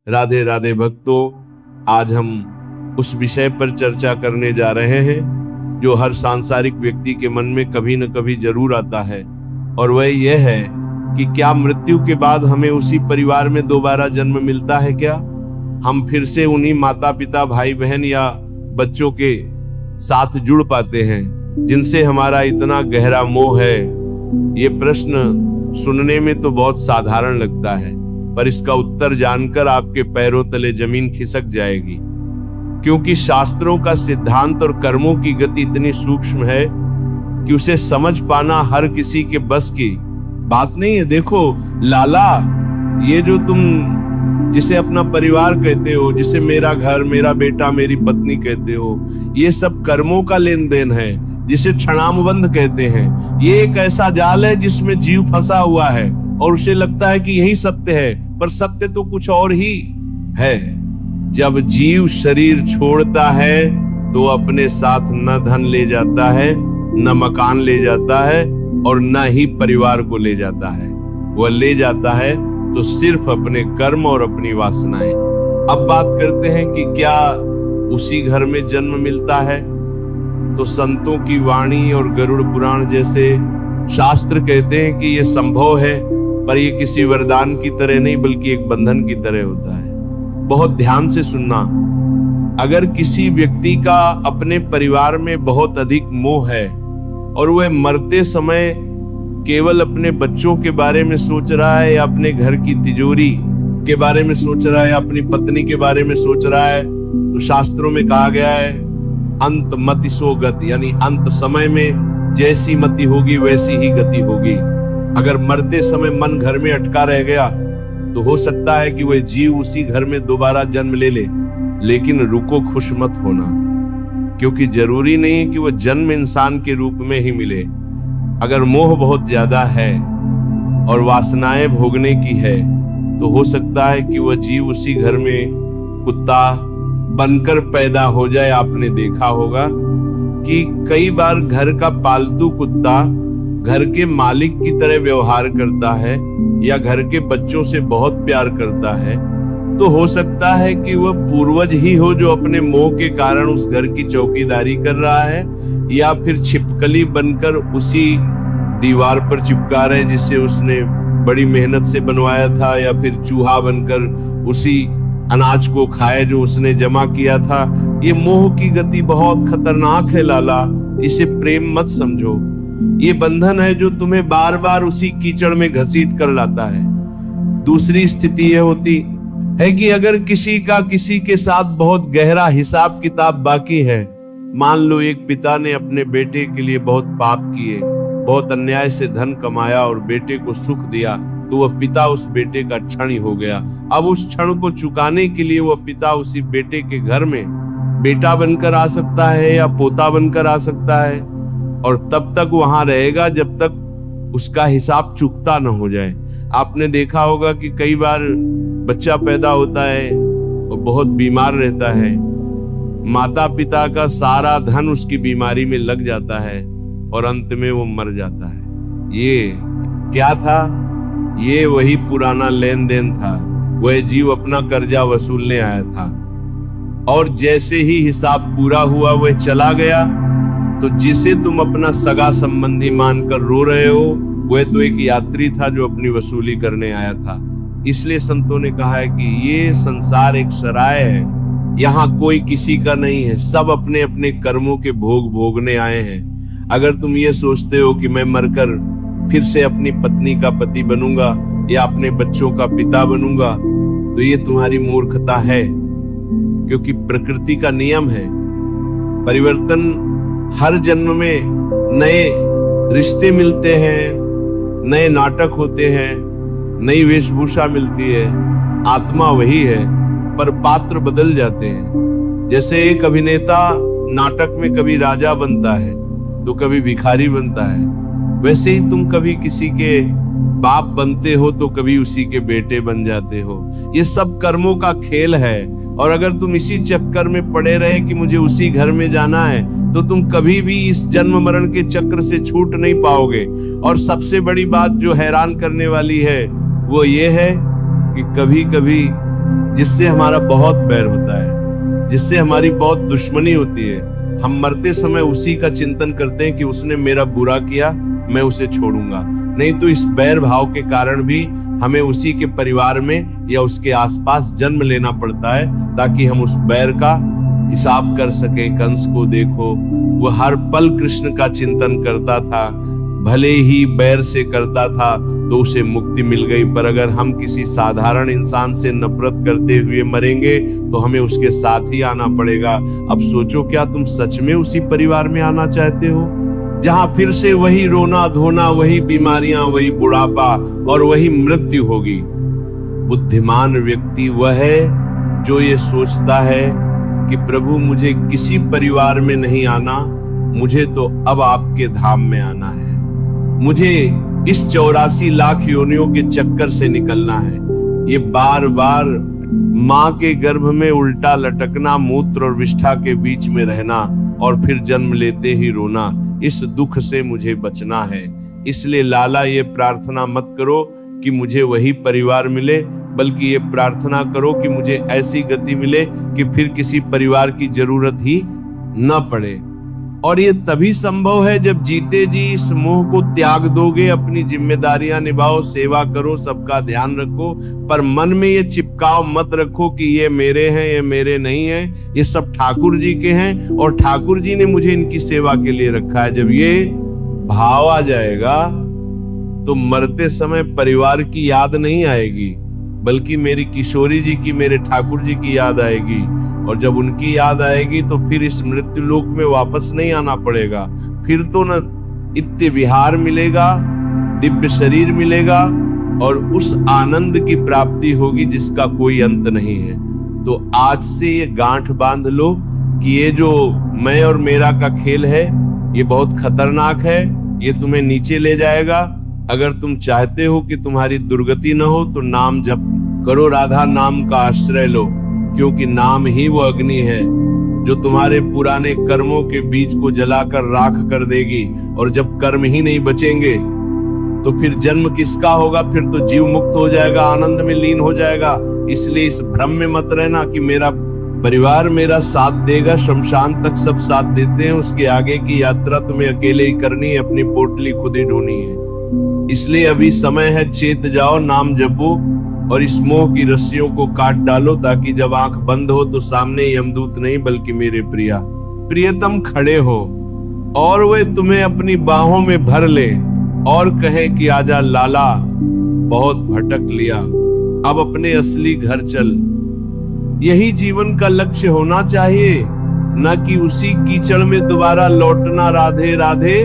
राधे राधे भक्तों, आज हम उस विषय पर चर्चा करने जा रहे हैं जो हर सांसारिक व्यक्ति के मन में कभी न कभी जरूर आता है, और वह यह है कि क्या मृत्यु के बाद हमें उसी परिवार में दोबारा जन्म मिलता है? क्या हम फिर से उन्हीं माता पिता, भाई बहन या बच्चों के साथ जुड़ पाते हैं जिनसे हमारा इतना गहरा मोह है? ये प्रश्न सुनने में तो बहुत साधारण लगता है, पर इसका उत्तर जानकर आपके पैरों तले जमीन खिसक जाएगी, क्योंकि शास्त्रों का सिद्धांत और कर्मों की गति इतनी सूक्ष्म है कि उसे समझ पाना हर किसी के बस की बात नहीं है। देखो लाला, ये जो तुम जिसे अपना परिवार कहते हो, जिसे मेरा घर, मेरा बेटा, मेरी पत्नी कहते हो, ये सब कर्मों का लेन देन है, जिसे क्षणानुबंध कहते हैं। ये एक ऐसा जाल है जिसमें जीव फंसा हुआ है और उसे लगता है कि यही सत्य है, पर सत्य तो कुछ और ही है। जब जीव शरीर छोड़ता है तो अपने साथ न धन ले जाता है, न मकान ले जाता है, और न ही परिवार को ले जाता है। वह ले जाता है तो सिर्फ अपने कर्म और अपनी वासनाएं। अब बात करते हैं कि क्या उसी घर में जन्म मिलता है? तो संतों की वाणी और गरुड़ पुराण जैसे शास्त्र कहते हैं कि यह संभव है, पर यह किसी वरदान की तरह नहीं बल्कि एक बंधन की तरह होता है। बहुत ध्यान से सुनना। अगर किसी व्यक्ति का अपने परिवार में बहुत अधिक मोह है और वह मरते समय केवल अपने बच्चों के बारे में सोच रहा है, या अपने घर की तिजोरी के बारे में सोच रहा है, या अपनी पत्नी के बारे में सोच रहा है, तो शास्त्रों में कहा गया है अंत मति सो गति, यानी अंत समय में जैसी मति होगी वैसी ही गति होगी। अगर मरते समय मन घर में अटका रह गया तो हो सकता है कि वह जीव उसी घर में दोबारा जन्म ले ले, लेकिन रुको, खुश मत होना, क्योंकि जरूरी नहीं कि वह जन्म इंसान के रूप में ही मिले। अगर मोह बहुत ज्यादा है और वासनाएं भोगने की है तो हो सकता है कि वह जीव उसी घर में कुत्ता बनकर पैदा हो जाए। आपने देखा होगा कि कई बार घर का पालतू कुत्ता घर के मालिक की तरह व्यवहार करता है या घर के बच्चों से बहुत प्यार करता है, तो हो सकता है कि वह पूर्वज ही हो जो अपने मोह के कारण उस घर की चौकीदारी कर रहा है, या फिर छिपकली बनकर उसी दीवार पर चिपका रहे जिसे उसने बड़ी मेहनत से बनवाया था, या फिर चूहा बनकर उसी अनाज को खाए जो उसने जमा किया था। ये मोह की गति बहुत खतरनाक है लाला, इसे प्रेम मत समझो। ये बंधन है जो तुम्हें बार बार उसी कीचड़ में घसीट कर लाता है। दूसरी स्थिति यह होती है कि अगर किसी का किसी के साथ बहुत गहरा हिसाब किताब बाकी है, मान लो एक पिता ने अपने बेटे के लिए बहुत पाप किए, बहुत अन्याय से धन कमाया और बेटे को सुख दिया, तो वह पिता उस बेटे का क्षण ही हो गया। अब उस क्षण को चुकाने के लिए वह पिता उसी बेटे के घर में बेटा बनकर आ सकता है या पोता बनकर आ सकता है, और तब तक वहां रहेगा जब तक उसका हिसाब चुकता न हो जाए। आपने देखा होगा कि कई बार बच्चा पैदा होता है और बहुत बीमार रहता है, माता पिता का सारा धन उसकी बीमारी में लग जाता है और अंत में वो मर जाता है। ये क्या था? ये वही पुराना लेन देन था। वह जीव अपना कर्जा वसूलने आया था, और जैसे ही हिसाब पूरा हुआ वह चला गया, तो जिसे तुम अपना सगा संबंधी मानकर रो रहे हो, वह तो एक यात्री था जो अपनी वसूली करने आया था। इसलिए संतों ने कहा है कि ये संसार एक सराय है, यहाँ कोई किसी का नहीं है, सब अपने अपने कर्मों के भोग भोगने आए हैं। अगर तुम ये सोचते हो कि मैं मरकर फिर से अपनी पत्नी का पति बनूंगा या अपने बच्चों का पिता बनूंगा, तो ये तुम्हारी मूर्खता है, क्योंकि प्रकृति का नियम है परिवर्तन। हर जन्म में नए रिश्ते मिलते हैं, नए नाटक होते हैं, नई वेशभूषा मिलती है, आत्मा वही है पर पात्र बदल जाते हैं। जैसे एक अभिनेता नाटक में कभी राजा बनता है तो कभी भिखारी बनता है, वैसे ही तुम कभी किसी के बाप बनते हो तो कभी उसी के बेटे बन जाते हो। ये सब कर्मों का खेल है, और अगर तुम इसी चक्कर में पड़े रहे कि मुझे उसी घर में जाना है, तो तुम कभी भी इस जन्म मरण के चक्र से छूट नहीं पाओगे। और सबसे बड़ी बात जो हैरान करने वाली है वो ये है कि कभी कभी जिससे हमारा बहुत बैर होता है, जिससे हमारी बहुत दुश्मनी होती है। हम मरते समय उसी का चिंतन करते हैं कि उसने मेरा बुरा किया, मैं उसे छोड़ूंगा नहीं। तो इस बैर भाव के कारण भी हमें उसी के परिवार में या उसके आसपास जन्म लेना पड़ता है, ताकि हम उस बैर का हिसाब कर सके। कंस को देखो, वो हर पल कृष्ण का चिंतन करता था, भले ही बैर से करता था तो उसे मुक्ति मिल गई। पर अगर हम किसी साधारण इंसान से नफरत करते हुए मरेंगे तो हमें उसके साथ ही आना पड़ेगा। अब सोचो, क्या तुम सच में उसी परिवार में आना चाहते हो जहां फिर से वही रोना धोना, वही बीमारियां, वही बुढ़ापा और वही मृत्यु होगी? बुद्धिमान व्यक्ति वह है जो ये सोचता है कि प्रभु मुझे किसी परिवार में नहीं आना, मुझे तो अब आपके धाम में आना है। मुझे इस 84 लाख योनियों के चक्कर से निकलना है। ये बार बार माँ के गर्भ में उल्टा लटकना, मूत्र और विष्ठा के बीच में रहना और फिर जन्म लेते ही रोना, इस दुख से मुझे बचना है। इसलिए लाला, ये प्रार्थना मत करो कि मुझे वही परिवार मिले, बल्कि ये प्रार्थना करो कि मुझे ऐसी गति मिले कि फिर किसी परिवार की जरूरत ही न पड़े। और ये तभी संभव है जब जीते जी इस मोह को त्याग दोगे, अपनी जिम्मेदारियां निभाओ, सेवा करो, सबका ध्यान रखो, पर मन में ये चिपकाव मत रखो कि ये मेरे हैं, ये मेरे नहीं हैं, ये सब ठाकुर जी के हैं और ठाकुर जी ने मुझे इनकी सेवा के लिए रखा है। जब ये भाव आ जाएगा तो मरते समय परिवार की याद नहीं आएगी, बल्कि मेरी किशोरी जी की, मेरे ठाकुर जी की याद आएगी। और जब उनकी याद आएगी तो फिर इस मृत्यु लोक में वापस नहीं आना पड़ेगा। फिर तो न इत्य विहार मिलेगा, दिव्य शरीर मिलेगा और उस आनंद की प्राप्ति होगी जिसका कोई अंत नहीं है। तो आज से ये गांठ बांध लो कि ये जो मैं और मेरा का खेल है ये बहुत खतरनाक है, ये तुम्हें नीचे ले जाएगा। अगर तुम चाहते हो कि तुम्हारी दुर्गति न हो तो नाम जप करो, राधा नाम का आश्रय लो, क्योंकि नाम ही वो अग्नि है जो तुम्हारे पुराने कर्मों के बीज को जलाकर राख कर देगी। और जब कर्म ही नहीं बचेंगे तो फिर जन्म किसका होगा? फिर तो जीव मुक्त हो जाएगा, आनंद में लीन हो जाएगा। इसलिए इस भ्रम में मत रहना कि मेरा परिवार मेरा साथ देगा, शमशान तक सब साथ देते हैं, उसके आगे की यात्रा तुम्हें अकेले ही करनी है, अपनी पोटली खुद ही ढोनी है। इसलिए अभी समय है, चेत जाओ, नाम जपो और इस मोह की रस्सियों को काट डालो, ताकि जब आंख बंद हो तो सामने यमदूत नहीं बल्कि मेरे प्रियतम खड़े हो और वे तुम्हें अपनी बाहों में भर ले और कहे कि आजा लाला, बहुत भटक लिया, अब अपने असली घर चल। यही जीवन का लक्ष्य होना चाहिए, न कि उसी कीचड़ में दोबारा लौटना। राधे राधे।